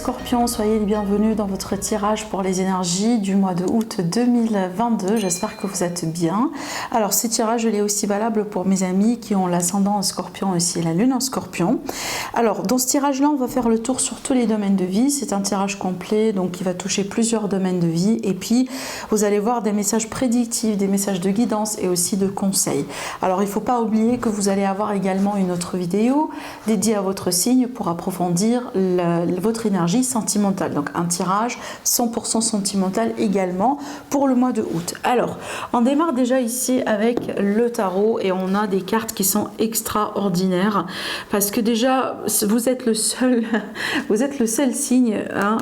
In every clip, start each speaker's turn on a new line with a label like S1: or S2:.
S1: Scorpions, soyez les bienvenus dans votre tirage pour les énergies du mois de août 2022. J'espère que vous êtes bien. Alors, ce tirage, il est aussi valable pour mes amis qui ont l'ascendant en Scorpion aussi, la lune en Scorpion. Alors, dans ce tirage-là, on va faire le tour sur tous les domaines de vie. C'est un tirage complet, donc qui va toucher plusieurs domaines de vie. Et puis, vous allez voir des messages prédictifs, des messages de guidance et aussi de conseils. Alors, il ne faut pas oublier que vous allez avoir également une autre vidéo dédiée à votre signe pour approfondir votre énergie sentimentale. Donc un tirage 100% sentimental également pour le mois de août. Alors, on démarre déjà ici avec le tarot et on a des cartes qui sont extraordinaires parce que déjà vous êtes le seul signe. Hein,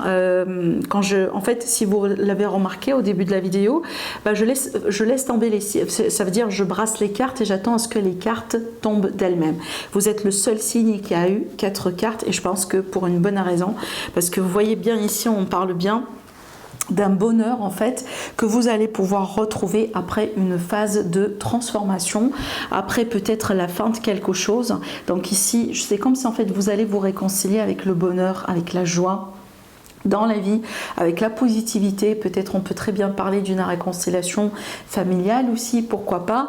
S1: en fait, si vous l'avez remarqué au début de la vidéo, je laisse tomber les. Ça veut dire je brasse les cartes et j'attends à ce que les cartes tombent d'elles-mêmes. Vous êtes le seul signe qui a eu 4 cartes et je pense que pour une bonne raison, parce que vous voyez bien ici, on parle bien d'un bonheur en fait que vous allez pouvoir retrouver après une phase de transformation, après peut-être la fin de quelque chose. Donc ici, c'est comme si en fait vous allez vous réconcilier avec le bonheur, avec la joie dans la vie, avec la positivité. Peut-être on peut très bien parler d'une réconciliation familiale aussi, pourquoi pas.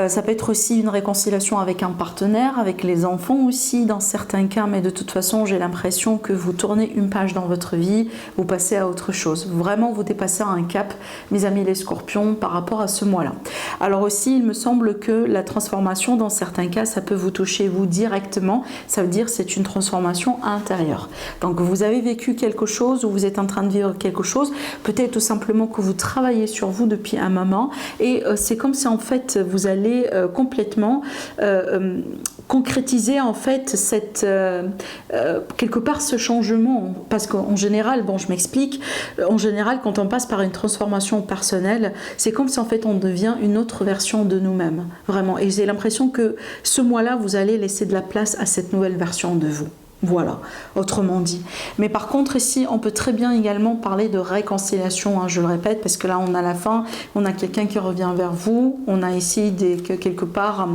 S1: Ça peut être aussi une réconciliation avec un partenaire, avec les enfants aussi dans certains cas, mais de toute façon j'ai l'impression que vous tournez une page dans votre vie, vous passez à autre chose. Vraiment vous dépassez un cap, mes amis les scorpions, par rapport à ce mois-là. Alors aussi il me semble que la transformation dans certains cas ça peut vous toucher vous directement, ça veut dire c'est une transformation intérieure. Donc vous avez vécu quelque chose ou vous êtes en train de vivre quelque chose, peut-être tout simplement que vous travaillez sur vous depuis un moment et c'est comme si en fait vous allez complètement concrétiser en fait quelque part ce changement, parce qu'en général, bon je m'explique, en général quand on passe par une transformation personnelle, c'est comme si en fait on devient une autre version de nous-mêmes, vraiment, et j'ai l'impression que ce mois-là vous allez laisser de la place à cette nouvelle version de vous. Voilà, autrement dit. Mais par contre ici, on peut très bien également parler de réconciliation, hein, je le répète, parce que là on a la fin, on a quelqu'un qui revient vers vous, on a ici quelque part...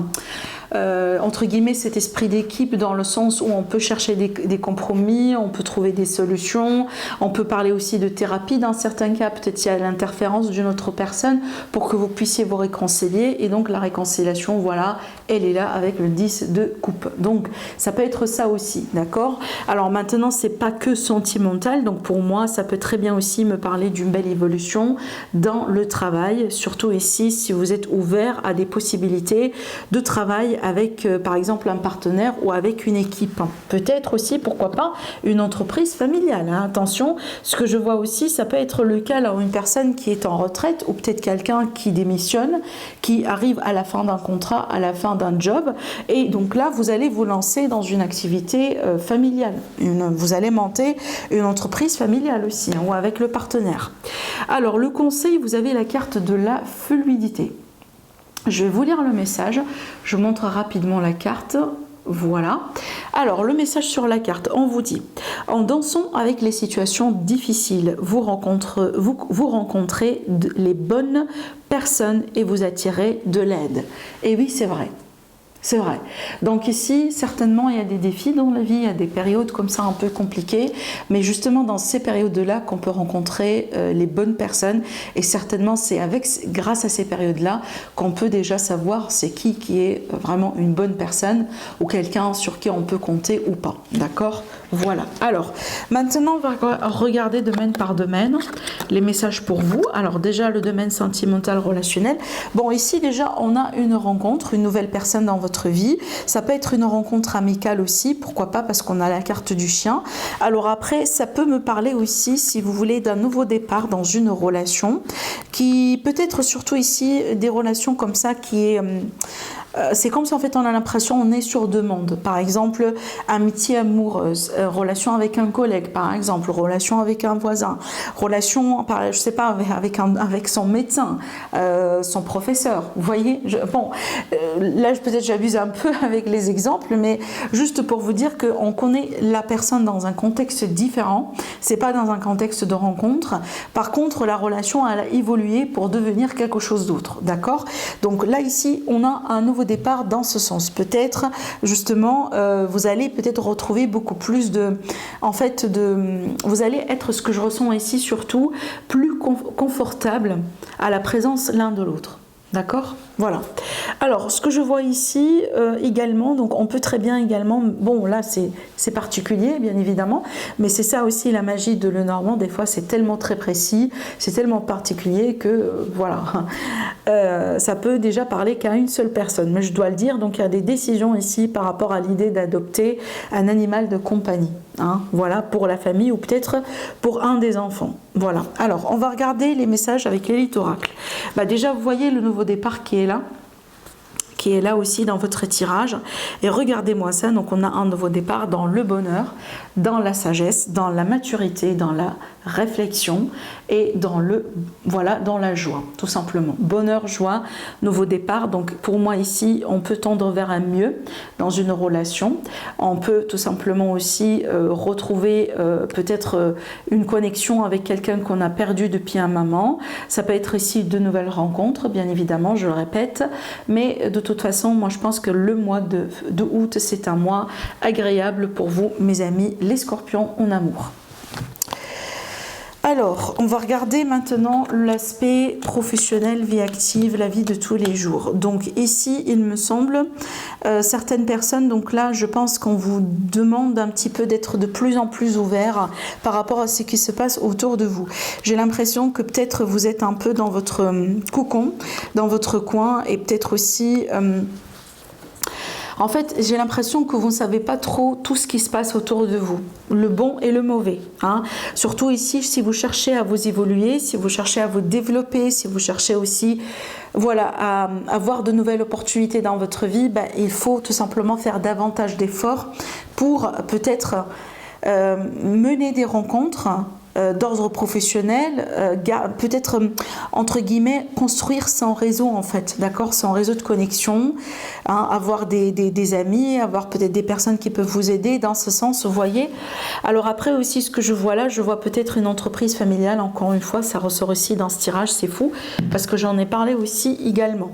S1: entre guillemets cet esprit d'équipe dans le sens où on peut chercher des compromis, on peut trouver des solutions, on peut parler aussi de thérapie dans certains cas, peut-être il y a l'interférence d'une autre personne pour que vous puissiez vous réconcilier et donc la réconciliation, voilà, elle est là avec le 10 de coupe. Donc ça peut être ça aussi, d'accord? Alors maintenant c'est pas que sentimental, donc pour moi ça peut très bien aussi me parler d'une belle évolution dans le travail, surtout ici si vous êtes ouvert à des possibilités de travail avec par exemple un partenaire ou avec une équipe. Peut-être aussi, pourquoi pas, une entreprise familiale. Hein. Attention, ce que je vois aussi, ça peut être le cas là où une personne qui est en retraite ou peut-être quelqu'un qui démissionne, qui arrive à la fin d'un contrat, à la fin d'un job. Et donc là, vous allez vous lancer dans une activité familiale. Vous allez monter une entreprise familiale aussi, hein, ou avec le partenaire. Alors, le conseil, vous avez la carte de la fluidité. Je vais vous lire le message, je vous montre rapidement la carte, voilà. Alors le message sur la carte, on vous dit: en dansant avec les situations difficiles, vous rencontrez les bonnes personnes et vous attirez de l'aide. Et oui, c'est vrai. C'est vrai. Donc ici, certainement, il y a des défis dans la vie, il y a des périodes comme ça un peu compliquées, mais justement dans ces périodes-là qu'on peut rencontrer les bonnes personnes, et certainement c'est grâce à ces périodes-là qu'on peut déjà savoir c'est qui est vraiment une bonne personne ou quelqu'un sur qui on peut compter ou pas. D'accord ? Voilà. Alors, maintenant, on va regarder domaine par domaine les messages pour vous. Alors déjà, le domaine sentimental, relationnel. Bon, ici déjà, on a une rencontre, une nouvelle personne dans votre vie. Ça peut être une rencontre amicale aussi, pourquoi pas, parce qu'on a la carte du chien. Alors après, ça peut me parler aussi, si vous voulez, d'un nouveau départ dans une relation, qui peut être surtout ici des relations comme ça qui est... c'est comme si en fait on a l'impression on est sur demande. Par exemple, amitié amoureuse, relation avec un collègue par exemple, relation avec un voisin, relation, je sais pas, avec son médecin, son professeur. Vous voyez, là peut-être j'abuse un peu avec les exemples, mais juste pour vous dire qu'on connaît la personne dans un contexte différent. C'est pas dans un contexte de rencontre. Par contre, la relation elle a évolué pour devenir quelque chose d'autre. D'accord ? Donc là ici, on a un nouveau nouveau départ dans ce sens. Peut-être justement vous allez peut-être retrouver beaucoup plus de, vous allez être, ce que je ressens ici surtout, plus confortable à la présence l'un de l'autre. D'accord? Voilà. Alors, ce que je vois ici également, donc on peut très bien également, bon là c'est particulier bien évidemment, mais c'est ça aussi la magie de Lenormand, des fois c'est tellement très précis, c'est tellement particulier que voilà, ça peut déjà parler qu'à une seule personne, mais je dois le dire, donc il y a des décisions ici par rapport à l'idée d'adopter un animal de compagnie, hein, voilà, pour la famille ou peut-être pour un des enfants. Voilà, alors on va regarder les messages avec l'élite oracle. Bah, déjà vous voyez le nouveau départ qui est là aussi dans votre tirage, et regardez-moi ça, donc on a un nouveau départ dans le bonheur, dans la sagesse, dans la maturité, dans la réflexion et dans dans la joie, tout simplement. Bonheur, joie, nouveau départ. Donc pour moi ici, on peut tendre vers un mieux dans une relation. On peut tout simplement aussi retrouver peut-être une connexion avec quelqu'un qu'on a perdu depuis un moment. Ça peut être ici de nouvelles rencontres, bien évidemment, je le répète. Mais de toute façon, moi je pense que le mois de août, c'est un mois agréable pour vous, mes amis, les scorpions en amour. Alors, on va regarder maintenant l'aspect professionnel, vie active, la vie de tous les jours. Donc ici, il me semble, certaines personnes, donc là, je pense qu'on vous demande un petit peu d'être de plus en plus ouvert par rapport à ce qui se passe autour de vous. J'ai l'impression que peut-être vous êtes un peu dans votre cocon, dans votre coin, et peut-être aussi... en fait, j'ai l'impression que vous ne savez pas trop tout ce qui se passe autour de vous, le bon et le mauvais, hein. Surtout ici, si vous cherchez à vous évoluer, si vous cherchez à vous développer, si vous cherchez aussi voilà, à avoir de nouvelles opportunités dans votre vie, ben, il faut tout simplement faire davantage d'efforts pour peut-être mener des rencontres d'ordre professionnel, peut-être entre guillemets construire son réseau en fait, d'accord, son réseau de connexion, hein, avoir des amis, avoir peut-être des personnes qui peuvent vous aider dans ce sens, vous voyez. Alors après aussi ce que je vois là, je vois peut-être une entreprise familiale, encore une fois ça ressort aussi dans ce tirage, c'est fou parce que j'en ai parlé aussi également.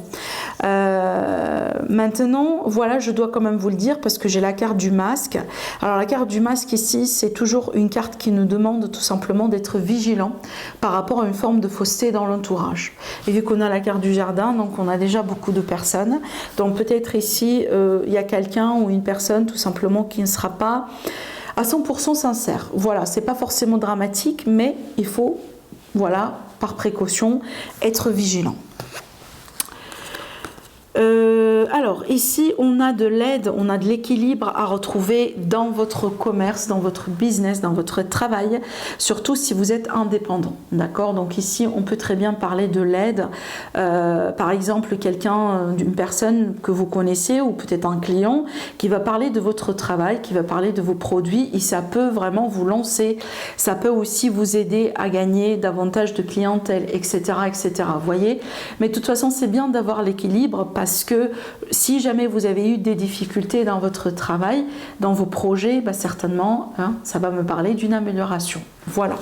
S1: Maintenant voilà, je dois quand même vous le dire parce que j'ai la carte du masque. Alors la carte du masque ici, c'est toujours une carte qui nous demande tout simplement d'être vigilant par rapport à une forme de fausseté dans l'entourage. Et vu qu'on a la carte du jardin, donc on a déjà beaucoup de personnes. Donc peut-être ici, il y a quelqu'un ou une personne tout simplement qui ne sera pas à 100% sincère. Voilà, c'est pas forcément dramatique, mais il faut, voilà, par précaution, être vigilant. Alors ici on a de l'aide, on a de l'équilibre à retrouver dans votre commerce, dans votre business, dans votre travail, surtout si vous êtes indépendant, d'accord. Donc ici on peut très bien parler de l'aide, par exemple quelqu'un, d'une personne que vous connaissez ou peut-être un client qui va parler de votre travail, qui va parler de vos produits, et ça peut vraiment vous lancer, ça peut aussi vous aider à gagner davantage de clientèle, etc., etc., vous voyez. Mais de toute façon c'est bien d'avoir l'équilibre parce que si jamais vous avez eu des difficultés dans votre travail, dans vos projets, bah certainement, hein, ça va me parler d'une amélioration. Voilà.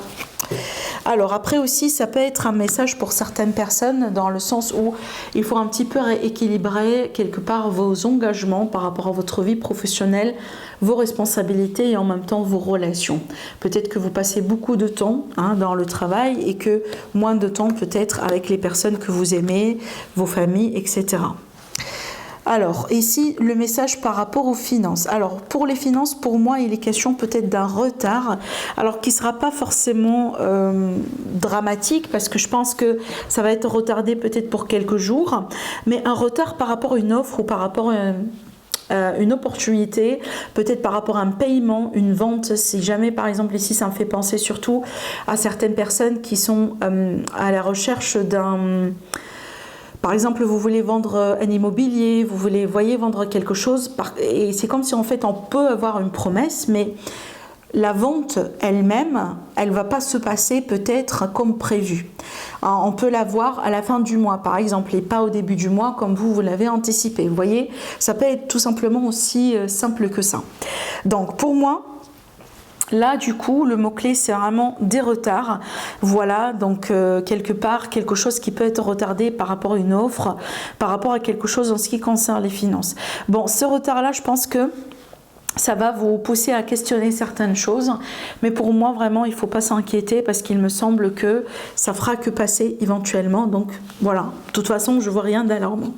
S1: Alors après aussi, ça peut être un message pour certaines personnes dans le sens où il faut un petit peu rééquilibrer quelque part vos engagements par rapport à votre vie professionnelle, vos responsabilités et en même temps vos relations. Peut-être que vous passez beaucoup de temps dans le travail et que moins de temps peut-être avec les personnes que vous aimez, vos familles, etc. Alors, ici, le message par rapport aux finances. Alors, pour les finances, pour moi, il est question peut-être d'un retard, alors qui ne sera pas forcément dramatique, parce que je pense que ça va être retardé peut-être pour quelques jours, mais un retard par rapport à une offre ou par rapport à une opportunité, peut-être par rapport à un paiement, une vente. Si jamais par exemple ici ça me fait penser surtout à certaines personnes qui sont à la recherche d'un... Par exemple, vous voulez vendre un immobilier, vous voulez, voyez, vendre quelque chose, et c'est comme si en fait on peut avoir une promesse, mais la vente elle-même, elle ne va pas se passer peut-être comme prévu. On peut la voir à la fin du mois, par exemple, et pas au début du mois comme vous l'avez anticipé. Vous voyez, ça peut être tout simplement aussi simple que ça. Donc pour moi, Là, du coup, le mot-clé, c'est vraiment des retards. Voilà, donc quelque part, quelque chose qui peut être retardé par rapport à une offre, par rapport à quelque chose en ce qui concerne les finances. Bon, ce retard-là, je pense que ça va vous pousser à questionner certaines choses, mais pour moi vraiment il ne faut pas s'inquiéter parce qu'il me semble que ça fera que passer éventuellement, donc voilà, de toute façon je vois rien d'alarmant.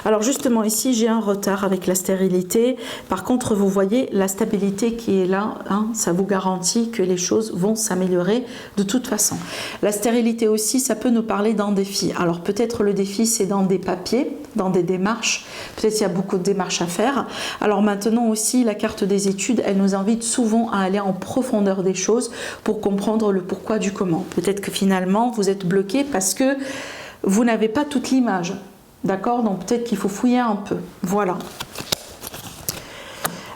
S1: Alors justement ici j'ai un retard avec la stérilité, par contre vous voyez la stabilité qui est là, hein, ça vous garantit que les choses vont s'améliorer de toute façon. La stérilité aussi, ça peut nous parler d'un défi. Alors peut-être le défi c'est dans des papiers, dans des démarches, peut-être il y a beaucoup de démarches à faire. Alors maintenant aussi la carte des études, elle nous invite souvent à aller en profondeur des choses pour comprendre le pourquoi du comment. Peut-être que finalement vous êtes bloqué parce que vous n'avez pas toute l'image, d'accord? Donc peut-être qu'il faut fouiller un peu, voilà.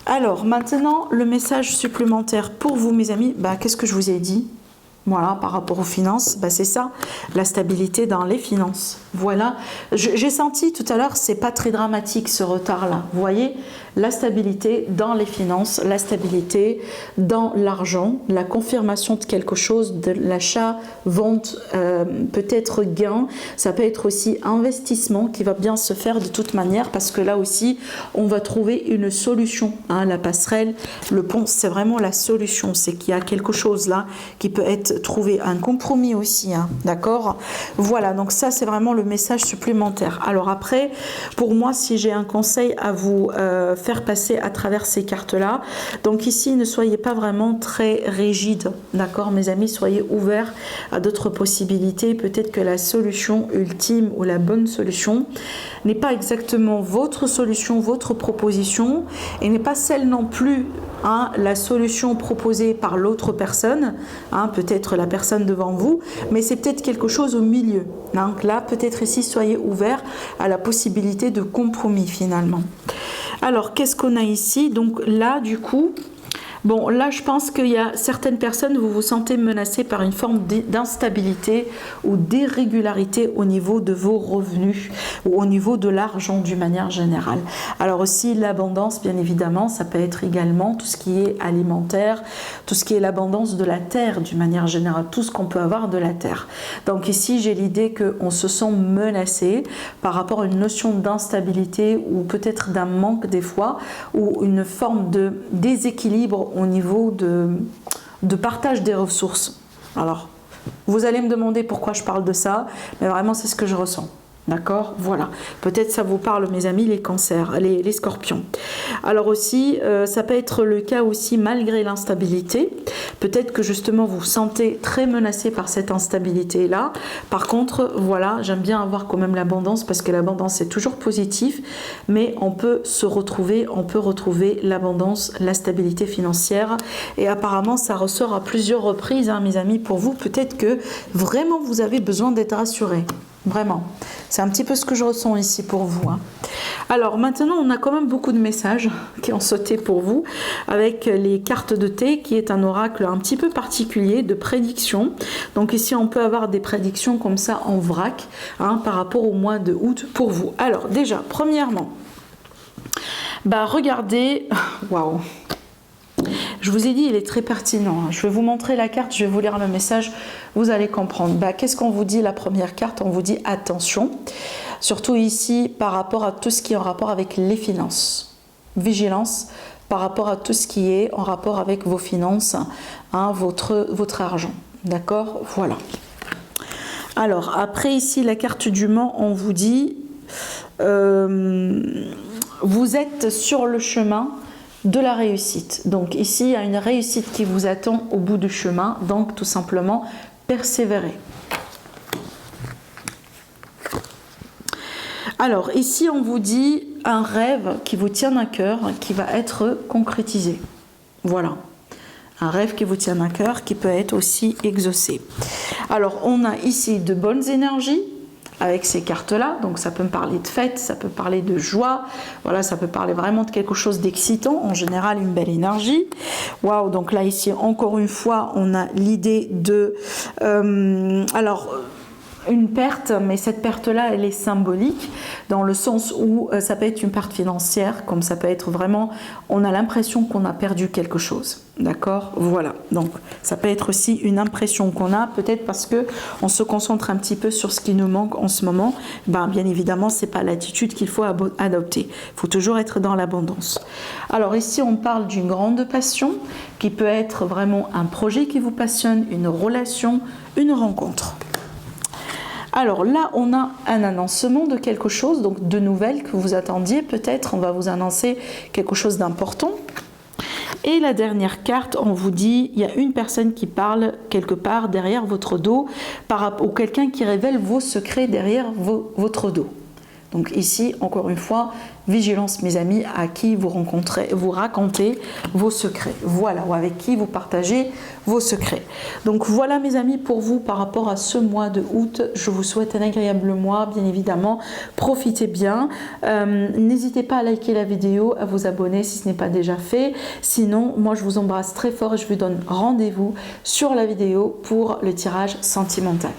S1: Alors maintenant le message supplémentaire pour vous mes amis, qu'est-ce que je vous ai dit? Voilà, par rapport aux finances, c'est ça, la stabilité dans les finances. Voilà, j'ai senti tout à l'heure, c'est pas très dramatique ce retard-là. Vous voyez, la stabilité dans les finances, la stabilité dans l'argent, la confirmation de quelque chose, de l'achat, vente, peut-être gain. Ça peut être aussi investissement qui va bien se faire de toute manière parce que là aussi, on va trouver une solution. Hein, la passerelle, le pont, c'est vraiment la solution. C'est qu'il y a quelque chose là qui peut être trouvé, un compromis aussi. Hein, d'accord? Voilà, donc ça, c'est vraiment le message supplémentaire. Alors après, pour moi, si j'ai un conseil à vous faire passer à travers ces cartes-là, donc ici, ne soyez pas vraiment très rigide, d'accord, mes amis, soyez ouverts à d'autres possibilités. Peut-être que la solution ultime ou la bonne solution n'est pas exactement votre solution, votre proposition, et n'est pas celle non plus, hein, la solution proposée par l'autre personne, hein, peut-être la personne devant vous, mais c'est peut-être quelque chose au milieu. Donc là, peut-être ici, soyez ouverts à la possibilité de compromis finalement. Alors, qu'est-ce qu'on a ici? Donc là, du coup, bon, là, je pense qu'il y a certaines personnes, vous vous sentez menacées par une forme d'instabilité ou d'irrégularité au niveau de vos revenus ou au niveau de l'argent d'une manière générale. Alors aussi, l'abondance, bien évidemment, ça peut être également tout ce qui est alimentaire, tout ce qui est l'abondance de la terre d'une manière générale, tout ce qu'on peut avoir de la terre. Donc ici, j'ai l'idée qu'on se sent menacé par rapport à une notion d'instabilité ou peut-être d'un manque des fois ou une forme de déséquilibre au niveau de partage des ressources. Alors, vous allez me demander pourquoi je parle de ça, mais vraiment c'est ce que je ressens. D'accord? Voilà. Peut-être ça vous parle, mes amis, les cancers, les scorpions. Alors aussi, ça peut être le cas aussi malgré l'instabilité. Peut-être que justement vous vous sentez très menacé par cette instabilité-là. Par contre, voilà, j'aime bien avoir quand même l'abondance parce que l'abondance est toujours positif, mais on peut se retrouver, on peut retrouver l'abondance, la stabilité financière. Et apparemment, ça ressort à plusieurs reprises, hein, mes amis, pour vous. Peut-être que vraiment vous avez besoin d'être rassuré. Vraiment, c'est un petit peu ce que je ressens ici pour vous. Hein. Alors maintenant, on a quand même beaucoup de messages qui ont sauté pour vous avec les cartes de thé qui est un oracle un petit peu particulier de prédiction. Donc ici, on peut avoir des prédictions comme ça en vrac, hein, par rapport au mois de août pour vous. Alors déjà, premièrement, regardez, waouh. Je vous ai dit, il est très pertinent. Je vais vous montrer la carte, je vais vous lire le message, vous allez comprendre. Qu'est-ce qu'on vous dit la première carte? On vous dit attention, surtout ici par rapport à tout ce qui est en rapport avec les finances. Vigilance par rapport à tout ce qui est en rapport avec vos finances, hein, votre argent. D'accord? Voilà. Alors, après ici, la carte du Mans, on vous dit, vous êtes sur le chemin de la réussite. Donc ici, il y a une réussite qui vous attend au bout du chemin. Donc tout simplement, persévérer. Alors ici, on vous dit un rêve qui vous tient à cœur, qui va être concrétisé. Voilà. Un rêve qui vous tient à cœur, qui peut être aussi exaucé. Alors, on a ici de bonnes énergies, avec ces cartes-là, donc ça peut me parler de fête, ça peut parler de joie, voilà, ça peut parler vraiment de quelque chose d'excitant, en général une belle énergie. Waouh, donc là ici, encore une fois, on a l'idée de... une perte, mais cette perte-là, elle est symbolique dans le sens où ça peut être une perte financière, comme ça peut être vraiment, on a l'impression qu'on a perdu quelque chose. D'accord? Voilà. Donc, ça peut être aussi une impression qu'on a, peut-être parce que on se concentre un petit peu sur ce qui nous manque en ce moment. Ben, bien évidemment, c'est pas l'attitude qu'il faut adopter. Il faut toujours être dans l'abondance. Alors ici, on parle d'une grande passion qui peut être vraiment un projet qui vous passionne, une relation, une rencontre. Alors là, on a un annoncement de quelque chose, donc de nouvelles que vous attendiez. Peut-être on va vous annoncer quelque chose d'important. Et la dernière carte, on vous dit, il y a une personne qui parle quelque part derrière votre dos, ou quelqu'un qui révèle vos secrets derrière votre dos. Donc ici, encore une fois, vigilance mes amis, à qui vous racontez vos secrets. Voilà, ou avec qui vous partagez vos secrets. Donc voilà mes amis pour vous par rapport à ce mois de août. Je vous souhaite un agréable mois, bien évidemment. Profitez bien. N'hésitez pas à liker la vidéo, à vous abonner si ce n'est pas déjà fait. Sinon, moi je vous embrasse très fort et je vous donne rendez-vous sur la vidéo pour le tirage sentimental.